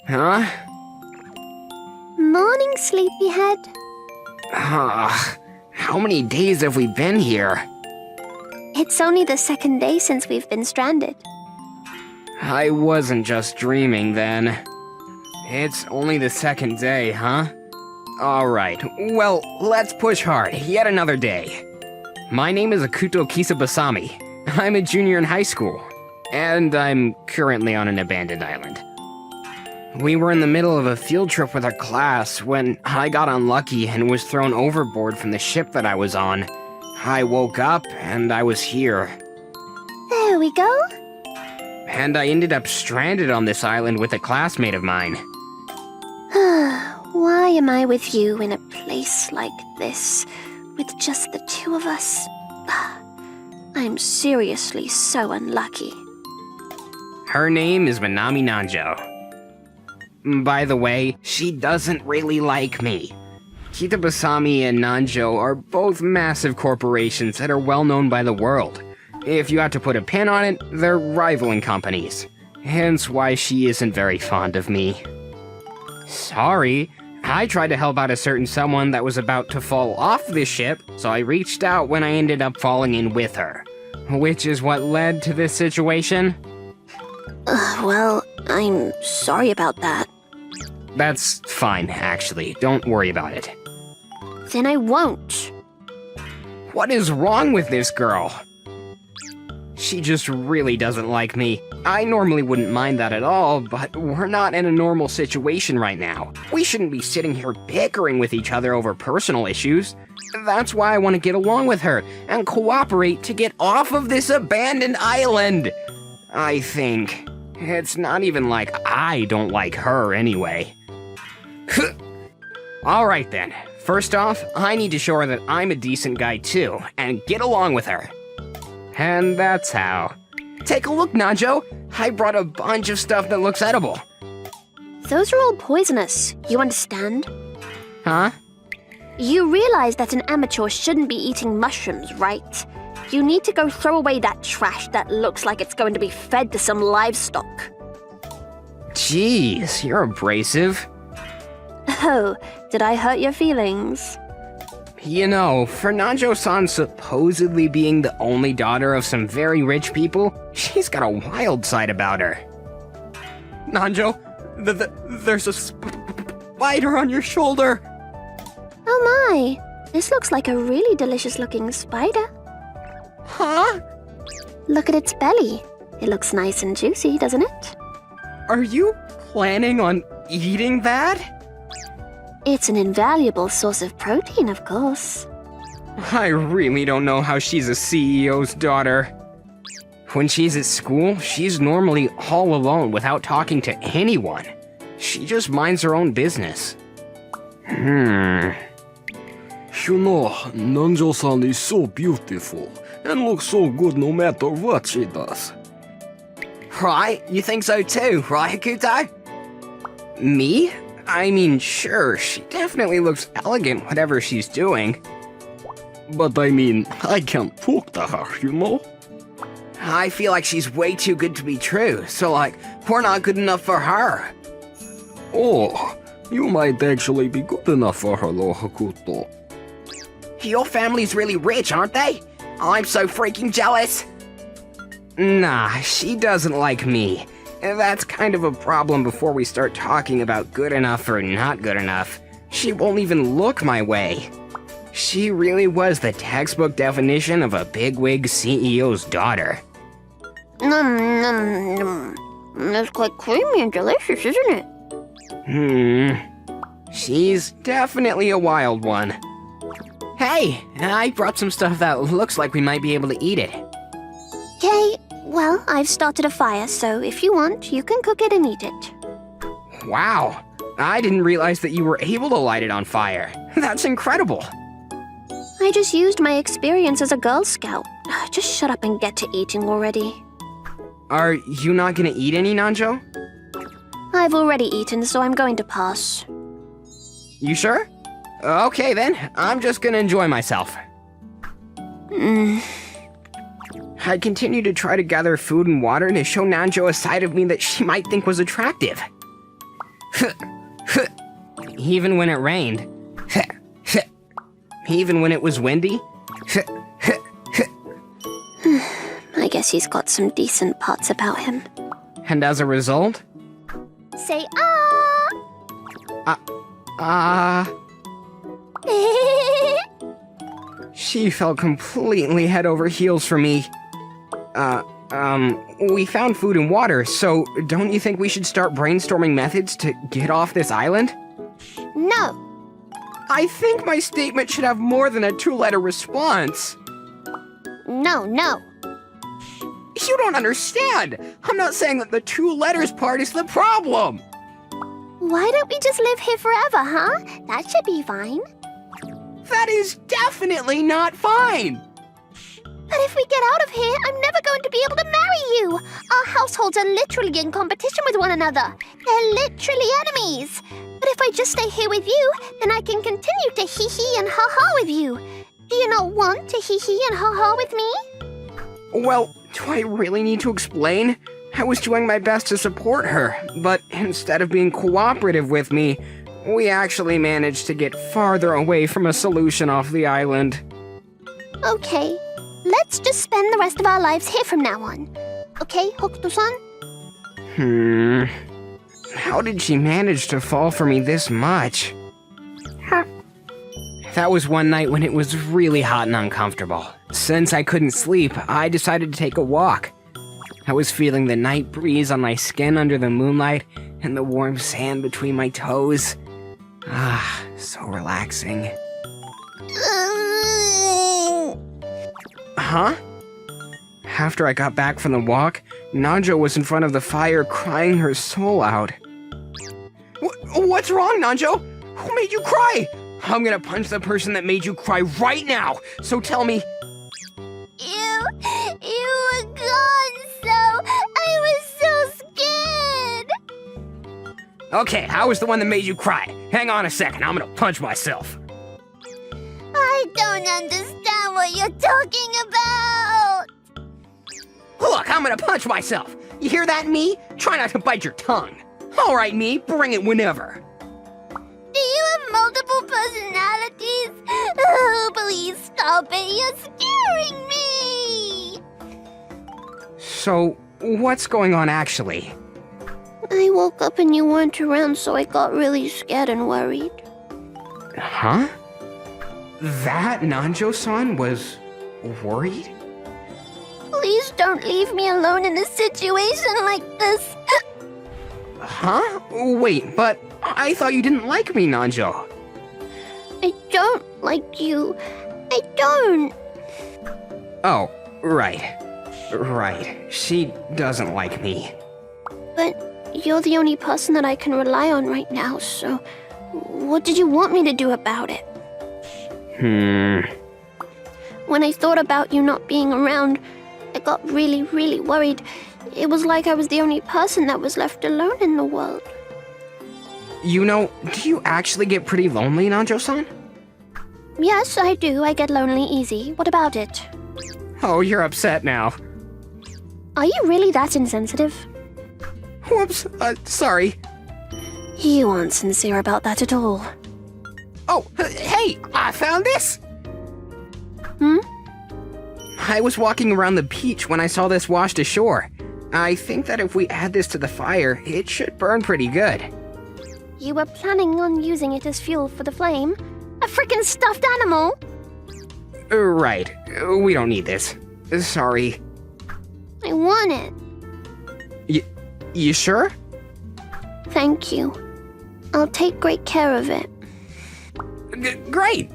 Huh? Morning, sleepyhead. How many days have we been here? It's only the second day since we've been stranded. I wasn't just dreaming then. It's only the second day, huh? Alright, well, let's push hard. Yet another day. My name is Akuto Kisabasami. I'm a junior in high school, and I'm currently on an abandoned island. We were in the middle of a field trip with our class when I got unlucky and was thrown overboard from the ship that I was on. I woke up and I was here. There we go. And I ended up stranded on this island with a classmate of mine. Why am I with you in a place like this, with just the two of us? I'm seriously so unlucky. Her name is Minami Nanjo. By the way, she doesn't really like me. Kitabasami and Nanjo are both massive corporations that are well known by the world. If you had to put a pin on it, they're rivaling companies. Hence why she isn't very fond of me. Sorry, I tried to help out a certain someone that was about to fall off the ship, so I reached out when I ended up falling in with her. Which is what led to this situation? Well, I'm sorry about that. That's fine, actually. Don't worry about it. Then I won't. What is wrong with this girl? She just really doesn't like me. I normally wouldn't mind that at all, but we're not in a normal situation right now. We shouldn't be sitting here bickering with each other over personal issues. That's why I want to get along with her and cooperate to get off of this abandoned island. I think. It's not even like I don't like her anyway. Alright then. First off, I need to show her that I'm a decent guy too, and get along with her. And that's how. Take a look, Nanjo. I brought a bunch of stuff that looks edible. Those are all poisonous, you understand? Huh? You realize that an amateur shouldn't be eating mushrooms, right? You need to go throw away that trash that looks like it's going to be fed to some livestock. Jeez, you're abrasive. Oh, did I hurt your feelings? You know, for Nanjo-san supposedly being the only daughter of some very rich people, she's got a wild side about her. Nanjo, there's a spider on your shoulder. Oh my, this looks like a really delicious-looking spider. Huh? Look at its belly. It looks nice and juicy, doesn't it? Are you planning on eating that? It's an invaluable source of protein, of course. I really don't know how she's a CEO's daughter. When she's at school, she's normally all alone without talking to anyone. She just minds her own business. You know, Nanjo-san is so beautiful and looks so good no matter what she does. Right? You think so too, right, Akuto? Me? I mean, sure, she definitely looks elegant whatever she's doing. But I mean, I can't talk to her, you know? I feel like she's way too good to be true, so like, we're not good enough for her. Oh, you might actually be good enough for her, though, Hakuto. Your family's really rich, aren't they? I'm so freaking jealous. Nah, she doesn't like me. That's kind of a problem before we start talking about good enough or not good enough. She won't even look my way. She really was the textbook definition of a bigwig CEO's daughter. It's quite creamy and delicious, isn't it? She's definitely a wild one. Hey, I brought some stuff that looks like we might be able to eat it. Okay, well, I've started a fire, so if you want, you can cook it and eat it. Wow, I didn't realize that you were able to light it on fire. That's incredible. I just used my experience as a Girl Scout. Just shut up and get to eating already. Are you not gonna eat any, Nanjo? I've already eaten, so I'm going to pass. You sure? Okay then, I'm just gonna enjoy myself. I continue to try to gather food and water to show Nanjo a side of me that she might think was attractive. Even when it rained. Even when it was windy. I guess he's got some decent parts about him. And as a result, Say ah! she fell completely head over heels for me. We found food and water, so don't you think we should start brainstorming methods to get off this island? No. I think my statement should have more than a 2-letter response. No. You don't understand. I'm not saying that the 2 letters part is the problem. Why don't we just live here forever, huh? That should be fine. That is definitely not fine. But if we get out of here, I'm never going to be able to marry you. Our households are literally in competition with one another. They're literally enemies. But if I just stay here with you, then I can continue to hee-hee and ha-ha with you. Do you not want to hee-hee and ha-ha with me? Well, do I really need to explain? I was doing my best to support her, but instead of being cooperative with me, we actually managed to get farther away from a solution off the island. Okay, let's just spend the rest of our lives here from now on. Okay, Hokuto-san? How did she manage to fall for me this much? That was one night when it was really hot and uncomfortable. Since I couldn't sleep, I decided to take a walk. I was feeling the night breeze on my skin under the moonlight and the warm sand between my toes. Ah, so relaxing. Huh? After I got back from the walk, Nanjo was in front of the fire crying her soul out. What's wrong, Nanjo? Who made you cry? I'm gonna punch the person that made you cry right now, so tell me. You were gone, so I was so scared. Okay, I was the one that made you cry. Hang on a second, I'm gonna punch myself. I don't understand what you're talking about. Look, I'm gonna punch myself. You hear that, me? Try not to bite your tongue. All right, me, bring it whenever. Do you have multiple personalities? Oh, please stop it. You're scaring me. So, what's going on actually? I woke up and you weren't around, so I got really scared and worried. Huh? That Nanjo-san was worried? Please don't leave me alone in a situation like this. Huh? Wait, but I thought you didn't like me, Nanjo. I don't like you. I don't. Oh, right. Right. She doesn't like me. But you're the only person that I can rely on right now, so what did you want me to do about it? When I thought about you not being around, I got really, really worried. It was like I was the only person that was left alone in the world. You know, do you actually get pretty lonely, Nanjo-san? Yes, I do. I get lonely easy. What about it? Oh, you're upset now. Are you really that insensitive? Whoops, sorry. You aren't sincere about that at all. Oh, hey, I found this! I was walking around the beach when I saw this washed ashore. I think that if we add this to the fire, it should burn pretty good. You were planning on using it as fuel for the flame? A freaking stuffed animal? Right, we don't need this. Sorry. I want it. You sure? Thank you. I'll take great care of it. Great!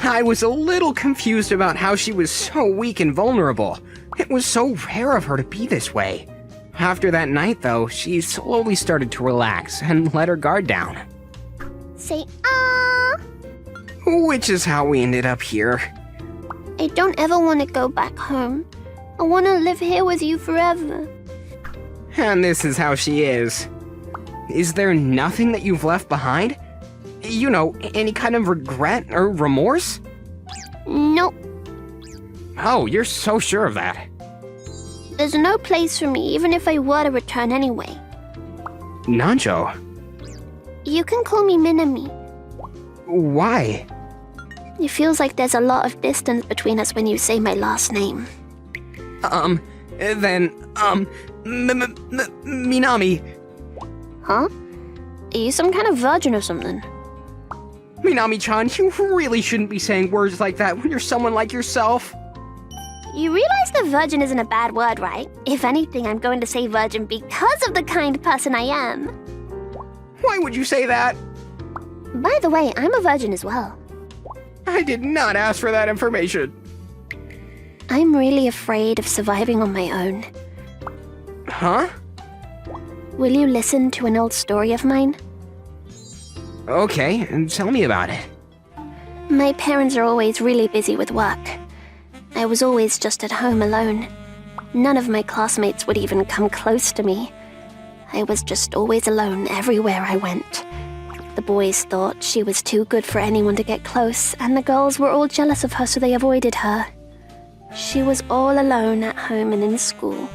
I was a little confused about how she was so weak and vulnerable. It was so rare of her to be this way. After that night, though, she slowly started to relax and let her guard down. Say ah! Which is how we ended up here. I don't ever want to go back home. I want to live here with you forever. And this is how she is. Is there nothing that you've left behind? You know, any kind of regret or remorse? Nope. Oh, you're so sure of that. There's no place for me, even if I were to return anyway. Nanjo, You can call me Minami. Why? It feels like there's a lot of distance between us when you say my last name. Minami. Huh? Are you some kind of virgin or something? Minami-chan, you really shouldn't be saying words like that when you're someone like yourself. You realize the virgin isn't a bad word, right? If anything, I'm going to say virgin because of the kind person I am. Why would you say that? By the way, I'm a virgin as well. I did not ask for that information. I'm really afraid of surviving on my own. Huh? Will you listen to an old story of mine? Okay, and tell me about it. My parents are always really busy with work. I was always just at home alone. None of my classmates would even come close to me. I was just always alone everywhere I went. The boys thought she was too good for anyone to get close, and the girls were all jealous of her, so they avoided her. She was all alone at home and in school.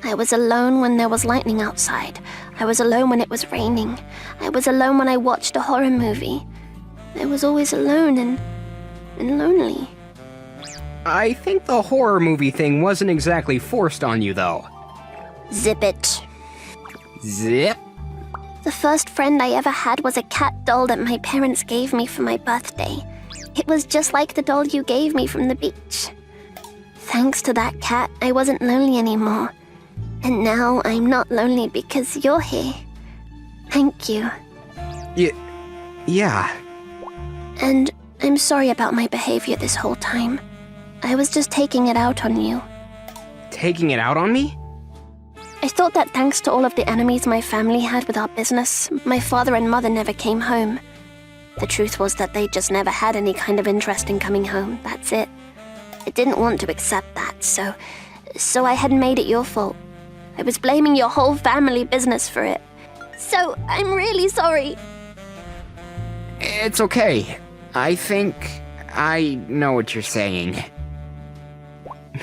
I was alone when there was lightning outside. I was alone when it was raining. I was alone when I watched a horror movie. I was always alone and lonely. I think the horror movie thing wasn't exactly forced on you, though. Zip it. Zip? The first friend I ever had was a cat doll that my parents gave me for my birthday. It was just like the doll you gave me from the beach. Thanks to that cat, I wasn't lonely anymore. And now I'm not lonely because you're here. Thank you. Yeah. And I'm sorry about my behavior this whole time. I was just taking it out on you. Taking it out on me? I thought that thanks to all of the enemies my family had with our business, my father and mother never came home. The truth was that they just never had any kind of interest in coming home, that's it. I didn't want to accept that, so I had made it your fault. I was blaming your whole family business for it. So, I'm really sorry. It's okay. I think I know what you're saying.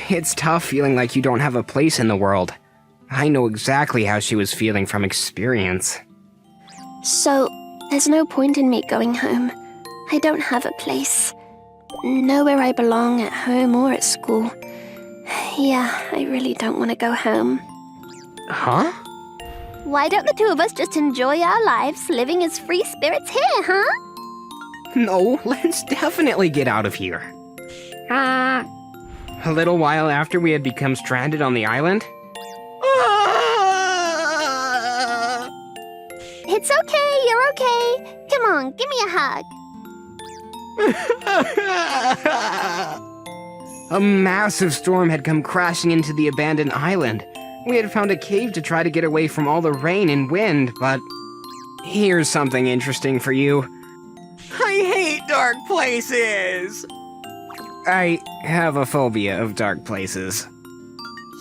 It's tough feeling like you don't have a place in the world. I know exactly how she was feeling from experience. So, there's no point in me going home. I don't have a place. Nowhere I belong at home or at school. Yeah, I really don't want to go home. Huh? Why don't the two of us just enjoy our lives, living as free spirits here, huh? No, let's definitely get out of here. A little while after we had become stranded on the island. It's okay, you're okay. Come on, give me a hug. A massive storm had come crashing into the abandoned island. We had found a cave to try to get away from all the rain and wind, but here's something interesting for you. I hate dark places! I have a phobia of dark places.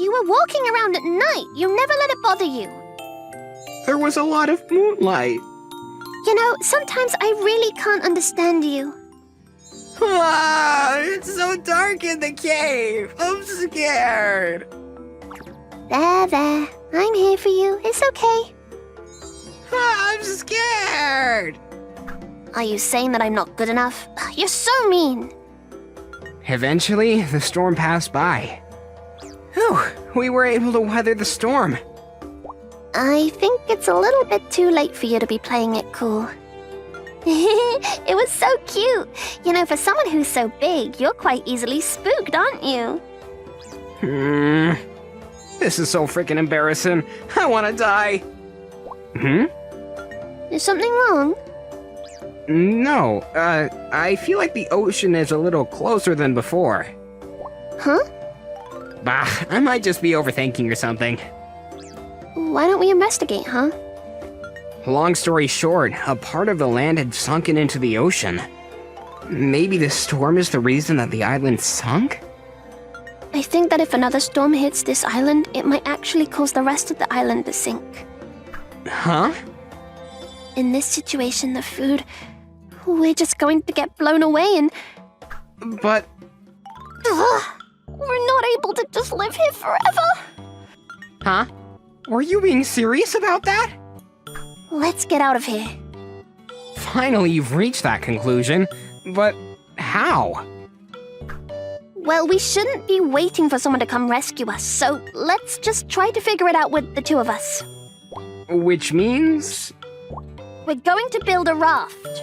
You were walking around at night. You never let it bother you. There was a lot of moonlight. You know, sometimes I really can't understand you. It's so dark in the cave. I'm scared. There. I'm here for you. It's okay. I'm scared. Are you saying that I'm not good enough? You're so mean. Eventually, the storm passed by. Whew, we were able to weather the storm. I think it's a little bit too late for you to be playing it cool. It was so cute. You know, for someone who's so big, you're quite easily spooked, aren't you? This is so freaking embarrassing. I want to die. Is something wrong? No, I feel like the ocean is a little closer than before. Huh? Bah, I might just be overthinking or something. Why don't we investigate, huh? Long story short, a part of the land had sunken into the ocean. Maybe the storm is the reason that the island sunk? I think that if another storm hits this island, it might actually cause the rest of the island to sink. Huh? In this situation, the food... We're just going to get blown away and... But... Ugh, we're not able to just live here forever. Huh? Were you being serious about that? Let's get out of here. Finally, you've reached that conclusion. But how? Well, we shouldn't be waiting for someone to come rescue us, so let's just try to figure it out with the two of us. Which means... We're going to build a raft.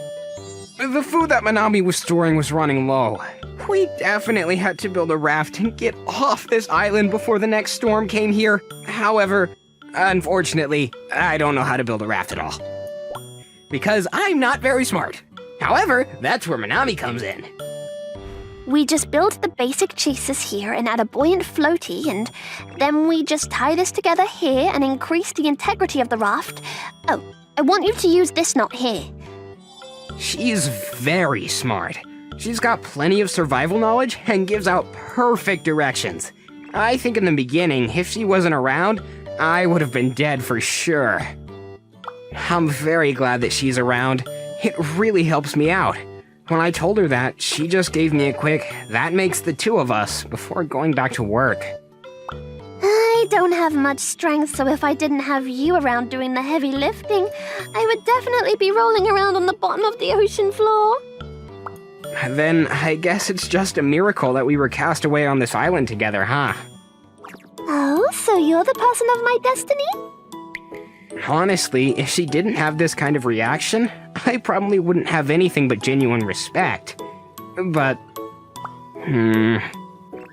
the food that Manami was storing was running low. We definitely had to build a raft and get off this island before the next storm came here. However, unfortunately, I don't know how to build a raft at all. Because I'm not very smart. However, that's where Manami comes in. We just build the basic chases here and add a buoyant floaty, and then we just tie this together here and increase the integrity of the raft. Oh, I want you to use this knot here. She's very smart. She's got plenty of survival knowledge and gives out perfect directions. I think in the beginning, if she wasn't around, I would have been dead for sure. I'm very glad that she's around. It really helps me out. When I told her that, she just gave me a quick, "That makes the two of us," before going back to work. I don't have much strength, so if I didn't have you around doing the heavy lifting, I would definitely be rolling around on the bottom of the ocean floor. Then I guess it's just a miracle that we were cast away on this island together, huh? Oh, so you're the person of my destiny? Honestly, if she didn't have this kind of reaction, I probably wouldn't have anything but genuine respect. But...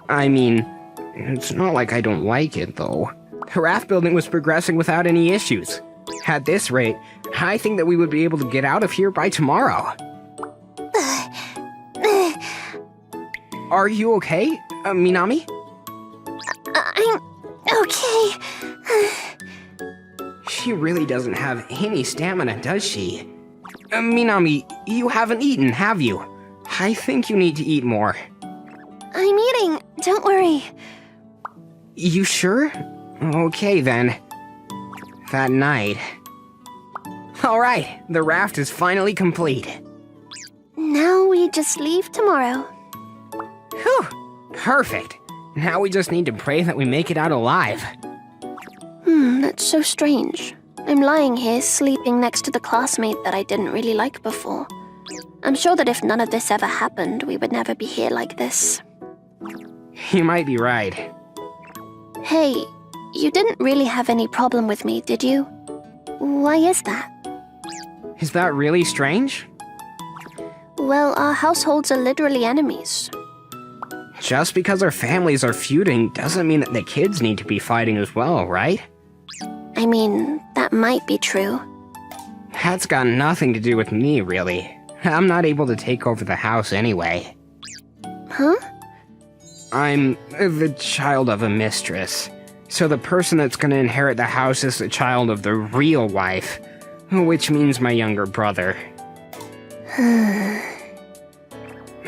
I mean, it's not like I don't like it, though. The raft building was progressing without any issues. At this rate, I think that we would be able to get out of here by tomorrow. Are you okay, Minami? I'm okay. She really doesn't have any stamina, does she? Minami, you haven't eaten, have you? I think you need to eat more. I'm eating, don't worry. You sure? Okay then. That night. Alright, the raft is finally complete. Now we just leave tomorrow. Whew, perfect. Now we just need to pray that we make it out alive. That's so strange. I'm lying here sleeping next to the classmate that I didn't really like before. I'm sure that if none of this ever happened, we would never be here like this. You might be right. Hey, you didn't really have any problem with me, did you? Why is that? Is that really strange? Well, our households are literally enemies. Just because our families are feuding doesn't mean that the kids need to be fighting as well, right? I mean, that might be true. That's got nothing to do with me, really. I'm not able to take over the house anyway. Huh? I'm the child of a mistress. So the person that's gonna inherit the house is the child of the real wife, which means my younger brother.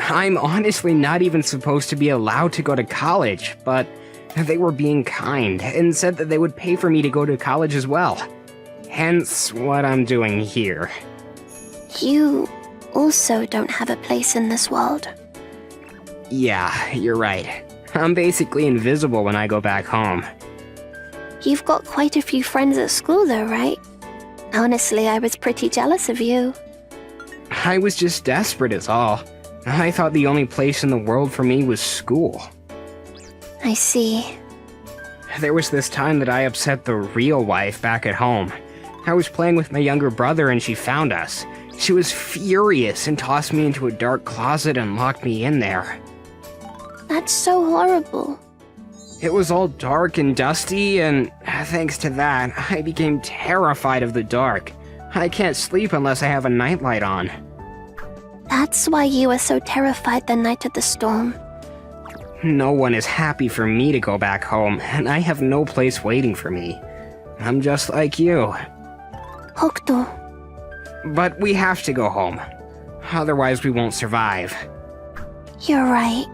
I'm honestly not even supposed to be allowed to go to college, but they were being kind and said that they would pay for me to go to college as well. Hence what I'm doing here. You also don't have a place in this world. Yeah, you're right. I'm basically invisible when I go back home. You've got quite a few friends at school though, right? Honestly, I was pretty jealous of you. I was just desperate is all. I thought the only place in the world for me was school. I see. There was this time that I upset the real wife back at home. I was playing with my younger brother and she found us. She was furious and tossed me into a dark closet and locked me in there. That's so horrible. It was all dark and dusty, and thanks to that, I became terrified of the dark. I can't sleep unless I have a nightlight on. That's why you were so terrified the night of the storm. No one is happy for me to go back home, and I have no place waiting for me. I'm just like you. Hokuto. But we have to go home. Otherwise we won't survive. You're right.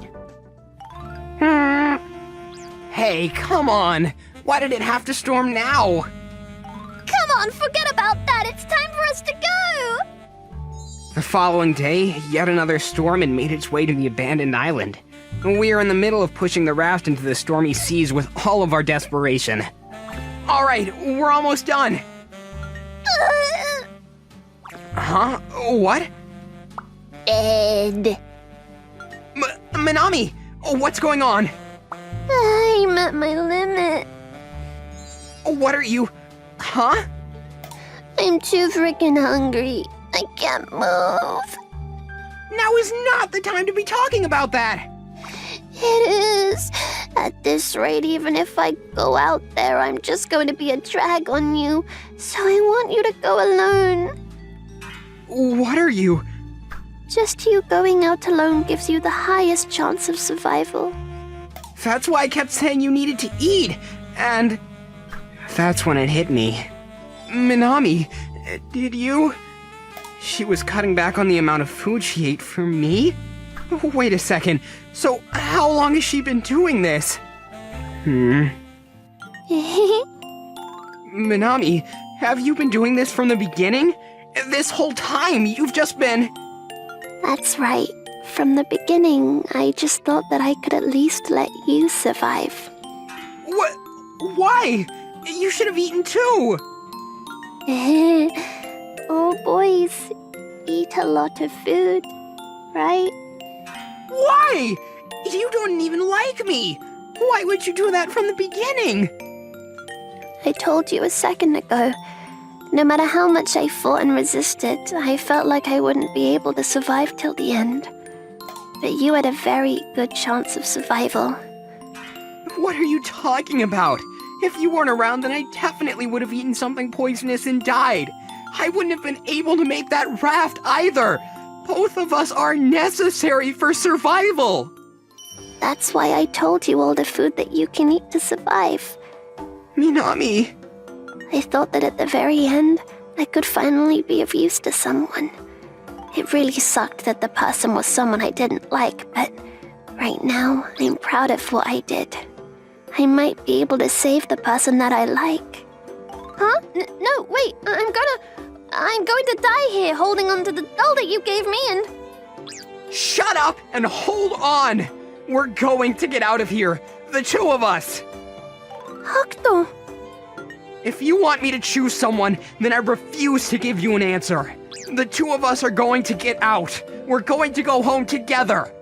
Hey, come on! Why did it have to storm now? Come on, forget about that. It's time for us to go. The following day, yet another storm had made its way to the abandoned island. We are in the middle of pushing the raft into the stormy seas with all of our desperation. Alright, we're almost done! Huh? What? Dead. Minami! What's going on? I'm at my limit. What are you... Huh? I'm too freaking hungry. I can't move. Now is not the time to be talking about that! It is. At this rate, even if I go out there, I'm just going to be a drag on you. So I want you to go alone. What are you... Just you going out alone gives you the highest chance of survival. That's why I kept saying you needed to eat, and... That's when it hit me. Minami, did you... She was cutting back on the amount of food she ate for me? Wait a second, so how long has she been doing this? Minami, have you been doing this from the beginning? This whole time, you've just been... That's right. From the beginning, I just thought that I could at least let you survive. What? Why? You should have eaten too! Oh, boys, eat a lot of food, right? Why? You don't even like me! Why would you do that from the beginning? I told you a second ago. No matter how much I fought and resisted, I felt like I wouldn't be able to survive till the end. But you had a very good chance of survival. What are you talking about? If you weren't around, then I definitely would have eaten something poisonous and died. I wouldn't have been able to make that raft either. Both of us are necessary for survival. That's why I told you all the food that you can eat to survive. Minami. I thought that at the very end, I could finally be of use to someone. It really sucked that the person was someone I didn't like, but right now, I'm proud of what I did. I might be able to save the person that I like. Huh? No, wait, I'm going to die here holding onto the doll that you gave me and... Shut up and hold on! We're going to get out of here, the two of us! Hakuto! If you want me to choose someone, then I refuse to give you an answer. The two of us are going to get out. We're going to go home together.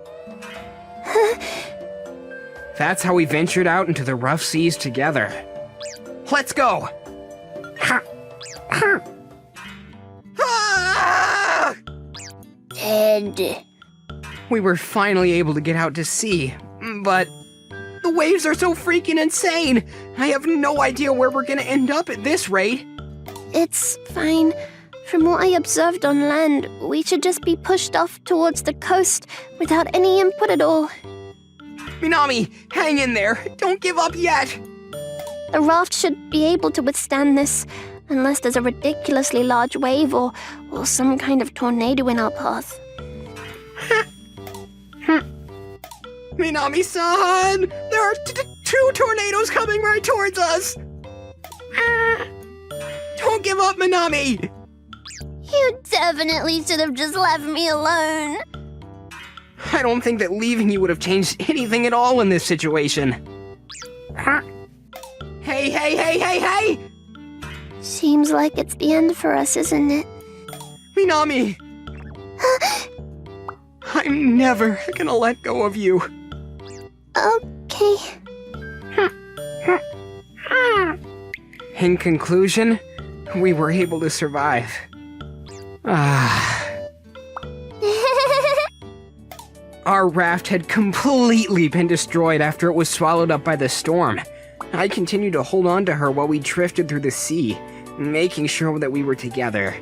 That's how we ventured out into the rough seas together. Let's go. Ah! Dead. We were finally able to get out to sea, but the waves are so freaking insane. I have no idea where we're gonna end up at this rate. It's fine. From what I observed on land, we should just be pushed off towards the coast without any input at all. Minami, hang in there. Don't give up yet. The raft should be able to withstand this, unless there's a ridiculously large wave or some kind of tornado in our path. Minami-san! There are two tornadoes coming right towards us! Don't give up, Minami! You definitely should have just left me alone. I don't think that leaving you would have changed anything at all in this situation. Hey! Seems like it's the end for us, isn't it? Minami! I'm never gonna let go of you. Okay. In conclusion, we were able to survive. Our raft had completely been destroyed after it was swallowed up by the storm. I continued to hold on to her while we drifted through the sea, making sure that we were together.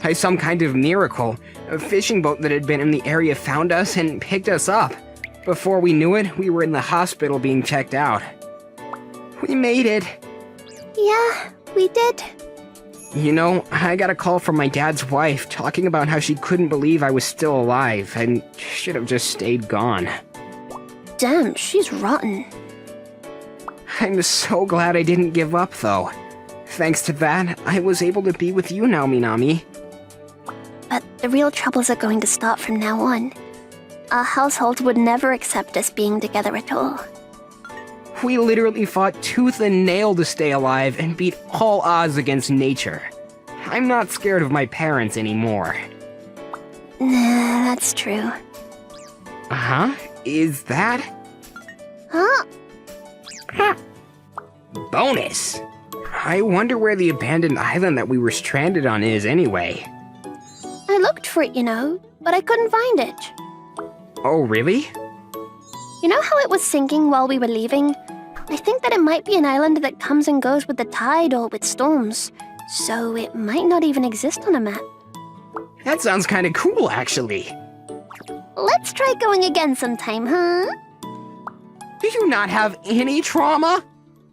By some kind of miracle, a fishing boat that had been in the area found us and picked us up. Before we knew it, we were in the hospital being checked out. We made it. Yeah, we did. You know, I got a call from my dad's wife talking about how she couldn't believe I was still alive and should have just stayed gone. Damn, she's rotten. I'm so glad I didn't give up, though. Thanks to that, I was able to be with you now, Minami. But the real troubles are going to start from now on. Our household would never accept us being together at all. We literally fought tooth and nail to stay alive and beat all odds against nature. I'm not scared of my parents anymore. Nah, that's true. Huh? Is that? Huh? Bonus! I wonder where the abandoned island that we were stranded on is anyway. I looked for it, but I couldn't find it. Oh, really? You know how it was sinking while we were leaving? I think that it might be an island that comes and goes with the tide or with storms. So it might not even exist on a map. That sounds kinda cool, actually. Let's try going again sometime, huh? Do you not have any trauma?